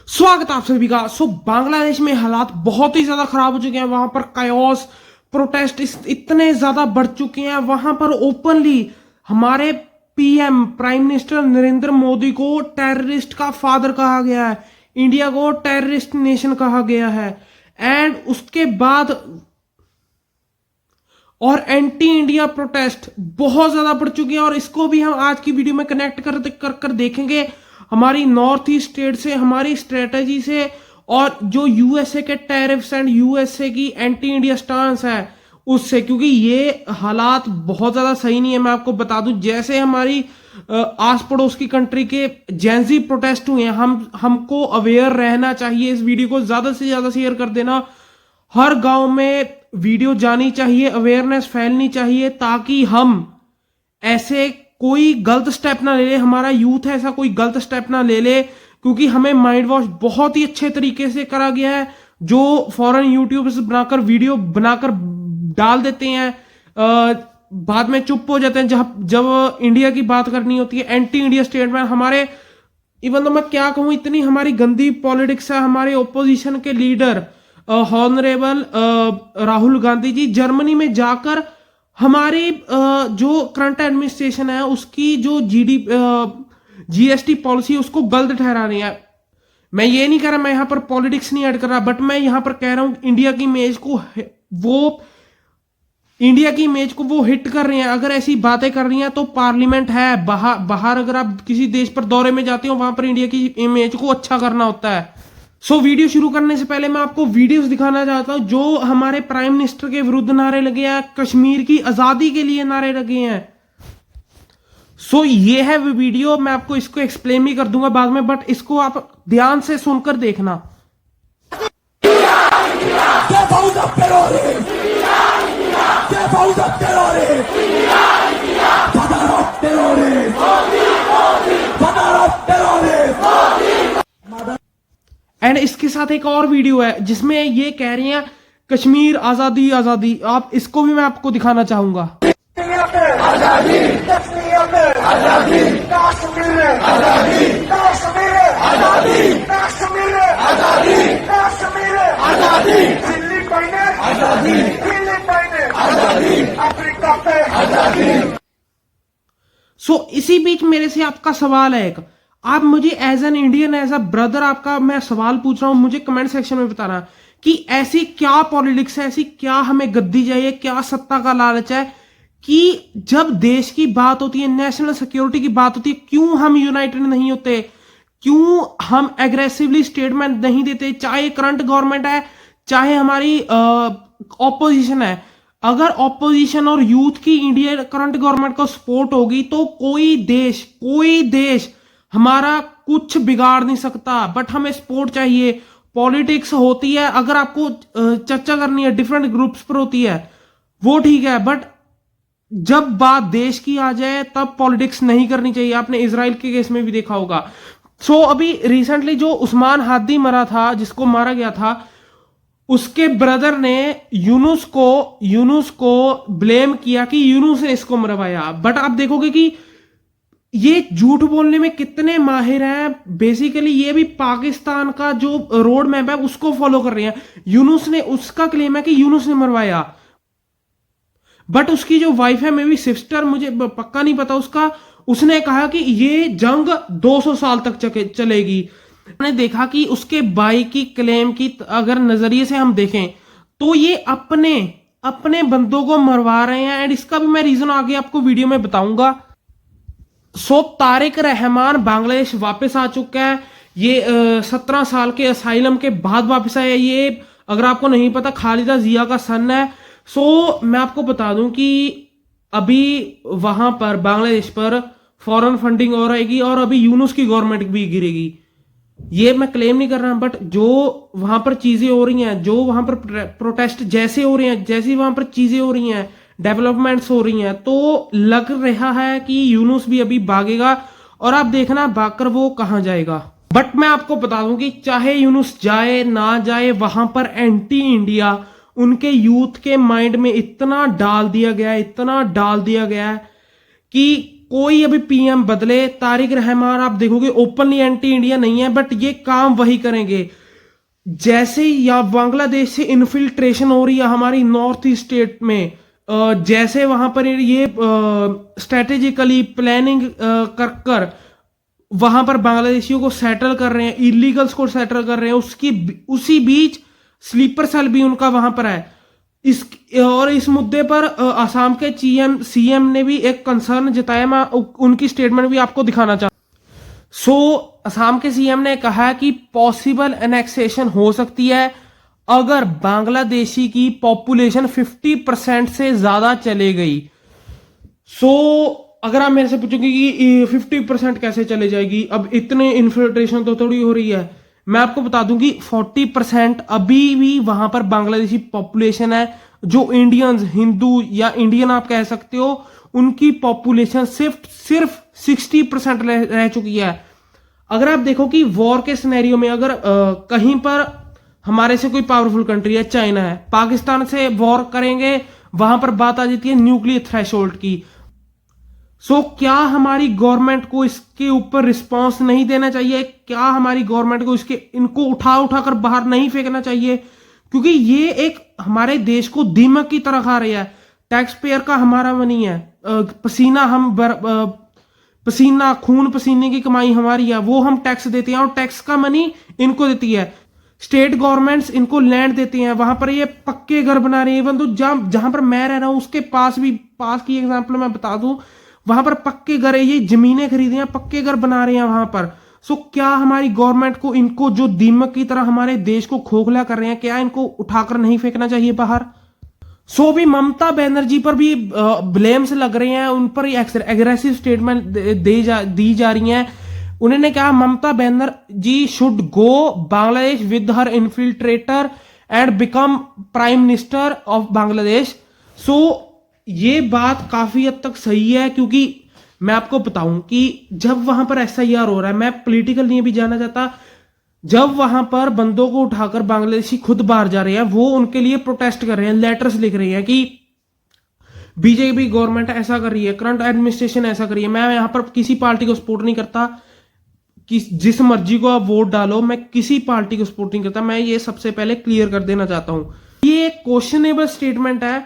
स्वागत है आप सभी का। बांग्लादेश में हालात बहुत ही ज्यादा खराब हो चुके हैं। वहां पर कायोस प्रोटेस्ट इतने ज्यादा बढ़ चुके हैं। वहां पर ओपनली हमारे PM prime minister Narendra Modi को टेररिस्ट का फादर कहा गया है, इंडिया को टेररिस्ट नेशन कहा गया है। एंड उसके बाद और एंटी इंडिया प्रोटेस्ट बहुत ज्यादा बढ़ चुकी है, और इसको भी हम आज की वीडियो में कनेक्ट कर देखेंगे हमारी नॉर्थ ईस्ट स्टेट से, हमारी स्ट्रेटेजी से, और जो यूएसए के टैरिफ्स एंड यूएसए की एंटी इंडिया स्टांस है उससे, क्योंकि ये हालात बहुत ज्यादा सही नहीं है। मैं आपको बता दूं, जैसे हमारी आस पड़ोस की कंट्री के जेंजी प्रोटेस्ट हुए हैं, हमको अवेयर रहना चाहिए। इस वीडियो को ज्यादा से ज्यादा शेयर कर देना, हर गांव में वीडियो जानी चाहिए, अवेयरनेस फैलनी चाहिए, ताकि हम ऐसे कोई गलत स्टेप ना ले ले, हमारा यूथ ऐसा कोई गलत स्टेप ना ले ले, क्योंकि हमें माइंड वॉश बहुत ही अच्छे तरीके से करा गया है। जो फॉरेन यूट्यूबर्स बनाकर वीडियो बनाकर डाल देते हैं, बाद में चुप हो जाते हैं जब इंडिया की बात करनी होती है। एंटी इंडिया स्टेटमेंट हमारे, इवन तो मैं क्या कहूं, इतनी हमारी गंदी पॉलिटिक्स है। हमारे ओपोजिशन के leader honourable Rahul Gandhi ji Germany में जाकर हमारी जो करंट एडमिनिस्ट्रेशन है उसकी जो जीएसटी पॉलिसी उसको गलत ठहरा रही है। मैं ये नहीं कह रहा, मैं यहां पर पॉलिटिक्स नहीं ऐड कर रहा, बट मैं यहां पर कह रहा हूं इंडिया की इमेज को वो हिट कर रहे हैं। अगर ऐसी बातें कर रही हैं तो पार्लियामेंट है, बाहर अगर आप किसी देश पर दौरे में जाते हो, वहां पर इंडिया की इमेज को अच्छा करना होता है। वीडियो शुरू करने से पहले मैं आपको वीडियोस दिखाना चाहता हूं जो हमारे प्राइम मिनिस्टर के विरुद्ध नारे लगे हैं, कश्मीर की आजादी के लिए नारे लगे हैं। ये है वीडियो, मैं आपको इसको एक्सप्लेन भी कर दूंगा बाद में, बट इसको आप ध्यान से सुनकर देखना। एंड इसके साथ एक और वीडियो है जिसमें ये कह रही हैं कश्मीर आजादी आजादी। आप इसको भी मैं आपको दिखाना चाहूंगा। आजादी, कश्मीर आजादी, कश्मीर आजादी, कश्मीर आजादी, कश्मीर आजादी, कश्मीर आजादी, दिल्ली पहने आजादी, दिल्ली पहने आजादी, अफ्रीका पे आजादी। इसी बीच मेरे से आपका सवाल है एक, आप मुझे as an Indian, as a brother, आपका मैं सवाल पूछ रहा हूं, मुझे कमेंट सेक्शन में बताना कि ऐसी क्या पॉलिटिक्स है, ऐसी क्या हमें गद्दी चाहिए, क्या सत्ता का लालच है कि जब देश की बात होती है, नेशनल सिक्योरिटी की बात होती है, क्यों हम यूनाइटेड नहीं होते, क्यों हम एग्रेसिवली स्टेटमेंट नहीं देते, चाहे करंट गवर्नमेंट है, चाहे हमारी ऑपोजिशन है। अगर ऑपोजिशन और यूथ की इंडिया करंट गवर्नमेंट को सपोर्ट होगी तो कोई देश हमारा कुछ बिगाड़ नहीं सकता। बट हमें सपोर्ट चाहिए। पॉलिटिक्स होती है, अगर आपको चर्चा करनी है डिफरेंट ग्रुप्स पर होती है, वो ठीक है, बट जब बात देश की आ जाए तब पॉलिटिक्स नहीं करनी चाहिए। आपने इजराइल के केस में भी देखा होगा। अभी रिसेंटली जो उस्मान हादी मरा था, जिसको मारा गया था, उसके ब्रदर ने यूनुस को ब्लेम किया कि यूनुस ने इसको मरवाया। बट आप देखोगे कि ये झूठ बोलने में कितने माहिर हैं। बेसिकली ये भी पाकिस्तान का जो रोड मैप है उसको फॉलो कर रहे हैं। यूनुस ने, उसका क्लेम है कि यूनुस ने मरवाया, बट उसकी जो वाइफ है, मे बी सिस्टर, मुझे पक्का नहीं पता उसका, उसने कहा कि ये जंग 200 साल तक चलेगी। हमने देखा कि उसके भाई की क्लेम की अगर नजरिए से हम देखें तो ये अपने बंदों को मरवा रहे हैं। एंड इसका भी मैं रीजन आगे आपको वीडियो में बताऊंगा। तारिक रहमान बांग्लादेश वापस आ चुका है। ये 17 साल के असाइलम के बाद वापस आया। ये अगर आपको नहीं पता, खालिदा जिया का सन है। मैं आपको बता दूं कि अभी वहां पर बांग्लादेश पर फॉरेन फंडिंग हो रहेगी और अभी यूनुस की गवर्नमेंट भी गिरेगी। ये मैं क्लेम नहीं कर रहा, बट जो वहां पर चीजें हो रही हैं, जो वहां पर प्रोटेस्ट जैसे हो रहे हैं, जैसी वहां पर चीजें हो रही हैं, डेवलपमेंट्स हो रही हैं, तो लग रहा है कि यूनुस भी अभी भागेगा। और आप देखना भागकर वो कहां जाएगा। बट मैं आपको बता दूं कि चाहे यूनुस जाए ना जाए, वहां पर एंटी इंडिया उनके यूथ के माइंड में इतना डाल दिया गया है कि कोई अभी पीएम बदले, तारिक रहमान आप देखोगे ओपनली एंटी इंडिया नहीं है, बट ये काम वही करेंगे। जैसे ही या बांग्लादेश से इन्फिल्ट्रेशन हो रही है हमारी नॉर्थ ईस्ट स्टेट में, जैसे वहां पर ये स्ट्रेटेजिकली प्लानिंग कर कर वहां पर बांग्लादेशियों को सेटल कर रहे हैं, इलीगल्स को सेटल कर रहे हैं, उसी बीच स्लीपर सेल भी उनका वहां पर है। इस मुद्दे पर असम के सीएम ने भी एक कंसर्न जताया। मैं उनकी स्टेटमेंट भी आपको दिखाना चाहता हूं। असम के सीएम ने कहा कि पॉसिबल एनेक्सेशन हो सकती है अगर बांग्लादेशी की पॉपुलेशन 50% से ज्यादा चले गई। अगर आप मेरे से पूछोगे कि 50% कैसे चले जाएगी, अब इतने इन्फिल्ट्रेशन तो थोड़ी हो रही है, मैं आपको बता दूं कि 40% अभी भी वहां पर बांग्लादेशी पॉपुलेशन है। जो इंडियंस, हिंदू या इंडियन आप कह सकते हो, उनकी पॉपुलेशन सिर्फ 60% रह चुकी है। अगर आप देखो कि वॉर के सिनेरियो में अगर कहीं पर हमारे से कोई पावरफुल कंट्री है, चाइना है, पाकिस्तान से वॉर करेंगे, वहां पर बात आ जाती है न्यूक्लियर थ्रेशोल्ड की। क्या हमारी गवर्नमेंट को इसके ऊपर रिस्पांस नहीं देना चाहिए? क्या हमारी गवर्नमेंट को इनको उठा कर बाहर नहीं फेंकना चाहिए? क्योंकि ये एक हमारे देश को दीमक की तरह खा रही है। टैक्स पेयर का हमारा मनी है, पसीना खून पसीने की कमाई हमारी है, वो हम टैक्स देते हैं और टैक्स का मनी इनको देती है। स्टेट गवर्नमेंट्स इनको लैंड देते हैं, वहां पर ये पक्के घर बना रहे हैं। इवन तो जहां पर मैं रह रहा हूं उसके पास की एग्जांपल मैं बता दूं, वहां पर पक्के घर है, ये जमीनें खरीदे हैं, पक्के घर बना रहे हैं वहां पर। क्या हमारी गवर्नमेंट को इनको जो दीमक की तरह हमारे देश को खोखला कर रहे हैं, क्या इनको उठाकर नहीं फेंकना चाहिए बाहर? भी ममता बनर्जी पर भी ब्लेम्स लग रहे हैं, उन पर एग्रेसिव स्टेटमेंट दी जा रही हैं। उन्होंने कहा Mamata Banerjee should go Bangladesh with her infiltrator and become prime minister of Bangladesh. ये बात काफी हद तक सही है, क्योंकि मैं आपको बताऊं कि जब वहां पर एसआईआर हो रहा है, मैं पॉलिटिकल नहीं भी जाना चाहता, जब वहां पर बंदों को उठाकर बांग्लादेशी खुद बाहर जा रहे हैं, वो उनके लिए प्रोटेस्ट कर रहे हैं, लेटर्स लिख रहे हैं कि बीजेपी गवर्नमेंट ऐसा कर रही है, करंट एडमिनिस्ट्रेशन ऐसा कर रही है। मैं यहां पर किसी पार्टी को सपोर्ट नहीं करता, कि जिस मर्जी को आप वोट डालो, मैं किसी पार्टी को सपोर्ट नहीं करता। मैं ये सबसे पहले क्लियर कर देना चाहता हूं। ये एक क्वेश्चनेबल स्टेटमेंट है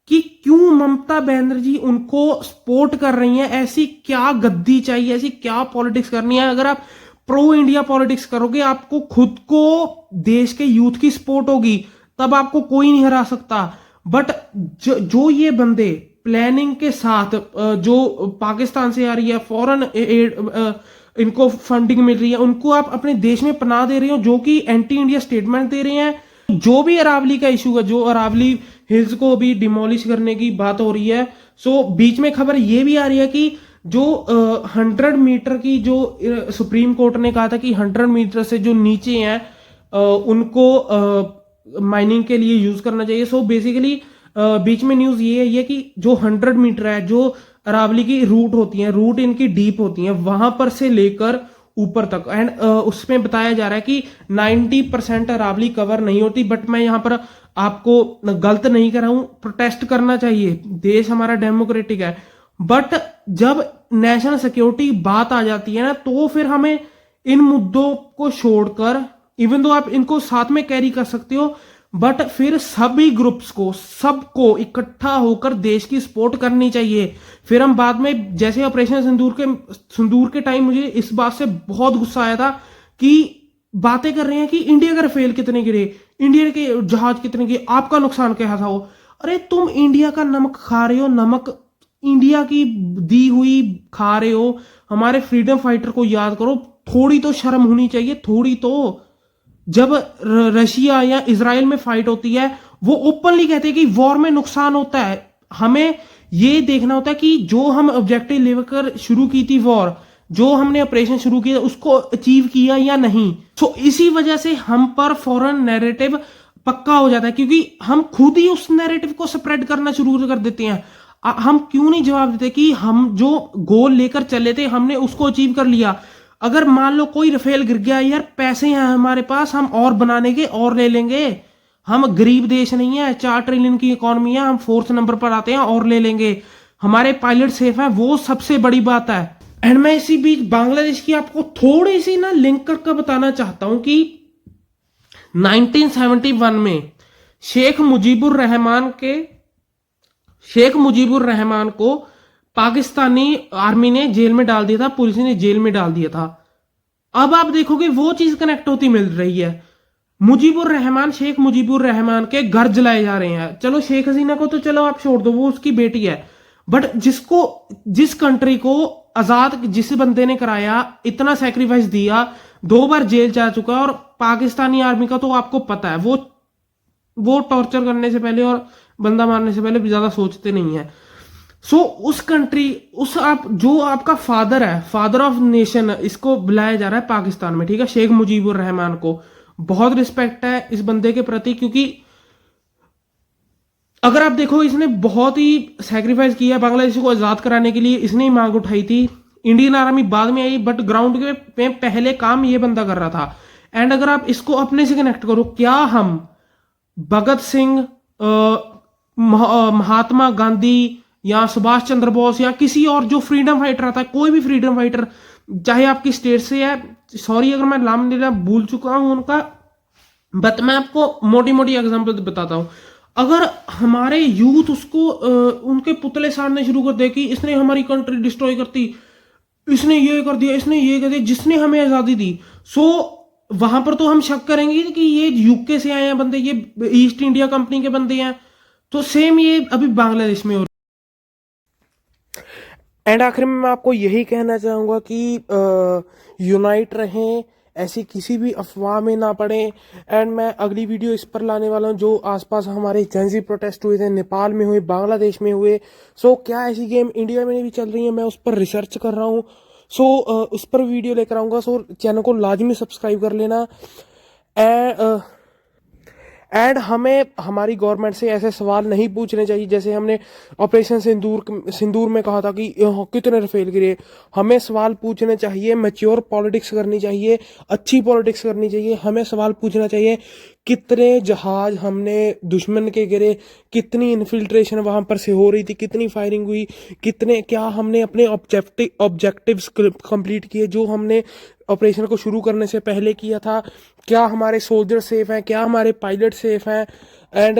कि क्यों ममता बनर्जी उनको सपोर्ट कर रही हैं। ऐसी क्या गद्दी चाहिए, ऐसी क्या पॉलिटिक्स करनी है? अगर आप प्रो इंडिया पॉलिटिक्स करोगे, आपको खुद को देश के यूथ की सपोर्ट होगी, तब आपको कोई नहीं हरा सकता। बट जो ये बंदे प्लानिंग के साथ, जो पाकिस्तान से आ रही है फॉरेन एड, इनको फंडिंग मिल रही है, उनको आप अपने देश में पनाह दे रहे हो, जो कि एंटी इंडिया स्टेटमेंट दे रहे हैं। जो भी अरावली का इशू है, जो अरावली हिल्स को भी डिमोलिश करने की बात हो रही है, बीच में खबर ये भी आ रही है कि जो 100 मीटर की, जो सुप्रीम कोर्ट ने कहा था कि 100 मीटर से जो नीचे हैं उनको माइनिंग के लिए यूज करना चाहिए। बेसिकली बीच में न्यूज ये है कि जो 100 मीटर है, जो अरावली की रूट होती है, रूट इनकी डीप होती है, वहां पर से लेकर ऊपर तक, एंड उसमें बताया जा रहा है कि 90% अरावली कवर नहीं होती। बट मैं यहां पर आपको गलत नहीं कर रहा हूं, प्रोटेस्ट करना चाहिए, देश हमारा डेमोक्रेटिक है। बट जब नेशनल सिक्योरिटी बात आ जाती है ना, तो फिर हमें इन मुद्दों को छोड़कर, इवन तो आप इनको साथ में कैरी कर सकते हो, बट फिर सभी ग्रुप्स को, सबको इकट्ठा होकर देश की सपोर्ट करनी चाहिए। फिर हम बाद में, जैसे ऑपरेशन सिंदूर के टाइम मुझे इस बात से बहुत गुस्सा आया था कि बातें कर रहे हैं कि इंडिया का राफेल कितने गिरे, इंडिया के जहाज कितने गिरे, आपका नुकसान क्या था वो। अरे तुम इंडिया का नमक खा रहे हो, नमक इंडिया की दी हुई खा रहे हो। हमारे फ्रीडम फाइटर को याद करो, थोड़ी तो शर्म होनी चाहिए, थोड़ी तो। जब रशिया या इजराइल में फाइट होती है, वो ओपनली कहते हैं कि वॉर में नुकसान होता है। हमें ये देखना होता है कि जो हम ऑब्जेक्टिव लेकर शुरू की थी वॉर, जो हमने ऑपरेशन शुरू किया, उसको अचीव किया या नहीं। इसी वजह से हम पर फॉरेन नैरेटिव पक्का हो जाता है, क्योंकि हम खुद ही उस नैरेटिव को स्प्रेड करना शुरू कर देते हैं। हम क्यों नहीं जवाब देते कि हम जो गोल लेकर चले थे, हमने उसको अचीव कर लिया। अगर मान लो कोई राफेल गिर गया, यार पैसे हैं हमारे पास, हम और बनाने के और ले लेंगे। हम गरीब देश नहीं है, 4 ट्रिलियन की इकोनॉमी है, हम 4th नंबर पर आते हैं और ले लेंगे। हमारे पायलट सेफ हैं, वो सबसे बड़ी बात है। एंड मैं इसी बीच बांग्लादेश की आपको थोड़ी सी ना लिंक करके बताना चाहता हूं कि 1971 में शेख मुजीबुर रहमान के शेख मुजीबुर रहमान को पाकिस्तानी आर्मी ने जेल में डाल दिया था, पुलिस ने जेल में डाल दिया था। अब आप देखोगे वो चीज कनेक्ट होती मिल रही है। मुजीबुर रहमान, शेख मुजीबुर रहमान के घर जलाए जा रहे हैं। चलो शेख हसीना को तो चलो आप छोड़ दो, वो उसकी बेटी है, बट जिस कंट्री को आजाद जिस बंदे ने कराया, इतना सेक्रीफाइस दिया, 2 बार जेल जा चुका है, और पाकिस्तानी आर्मी का तो आपको पता है वो टॉर्चर करने से पहले और बंदा मारने से पहले ज्यादा सोचते नहीं है। सो उस कंट्री, जो आपका फादर है, फादर ऑफ नेशन, इसको बुलाया जा रहा है पाकिस्तान में, ठीक है, शेख मुजीबुर रहमान को। बहुत रिस्पेक्ट है इस बंदे के प्रति, क्योंकि अगर आप देखो इसने बहुत ही सेक्रीफाइस किया बांग्लादेश को आजाद कराने के लिए। इसने ही मांग उठाई थी। इंडियन आर्मी बाद में आई, बट ग्राउंड पे पहले काम ये बंदा कर रहा था। एंड अगर आप इसको अपने से कनेक्ट करो, क्या हम भगत सिंह, महात्मा गांधी या सुभाष चंद्र बोस या किसी और जो फ्रीडम फाइटर आता है, कोई भी फ्रीडम फाइटर चाहे आपकी स्टेट से है, सॉरी अगर मैं नाम लेना भूल चुका हूं उनका, बट मैं आपको मोटी मोटी एग्जांपल बताता हूं। अगर हमारे यूथ उसको उनके पुतले साड़ने शुरू कर दे कि इसने हमारी कंट्री डिस्ट्रॉय करती, इसने ये कर दिया, इसने ये कर दिया, जिसने हमें आजादी दी, सो वहां पर तो हम शक करेंगे कि ये यूके से आए हैं बंदे, ये ईस्ट इंडिया कंपनी के बंदे हैं। तो सेम ये अभी बांग्लादेश में हो। एंड आखिर में मैं आपको यही कहना चाहूंगा कि यूनाइट रहें, ऐसी किसी भी अफवाह में ना पड़े। एंड मैं अगली वीडियो इस पर लाने वाला हूँ जो आसपास हमारे जेंजी प्रोटेस्ट हुए थे, नेपाल में हुए, बांग्लादेश में हुए। सो क्या ऐसी गेम इंडिया में भी चल रही है, मैं उस पर रिसर्च कर रहा हूँ। सो उस पर वीडियो लेकर आऊंगा। सो चैनल को लाजमी सब्सक्राइब कर लेना। एंड हमें हमारी गवर्नमेंट से ऐसे सवाल नहीं पूछने चाहिए जैसे हमने ऑपरेशन सिंदूर में कहा था कि कितने रफेल गिरे। हमें सवाल पूछने चाहिए, मैच्योर पॉलिटिक्स करनी चाहिए, अच्छी पॉलिटिक्स करनी चाहिए। हमें सवाल पूछना चाहिए कितने जहाज हमने दुश्मन के गिरे, कितनी इन्फिल्ट्रेशन वहां पर से हो रही थी, कितनी फायरिंग हुई, क्या हमने अपने ऑब्जेक्टिव्स कंप्लीट किए जो हमने ऑपरेशन को शुरू करने से पहले किया था, क्या हमारे सोल्जर सेफ हैं, क्या हमारे पायलट सेफ हैं। एंड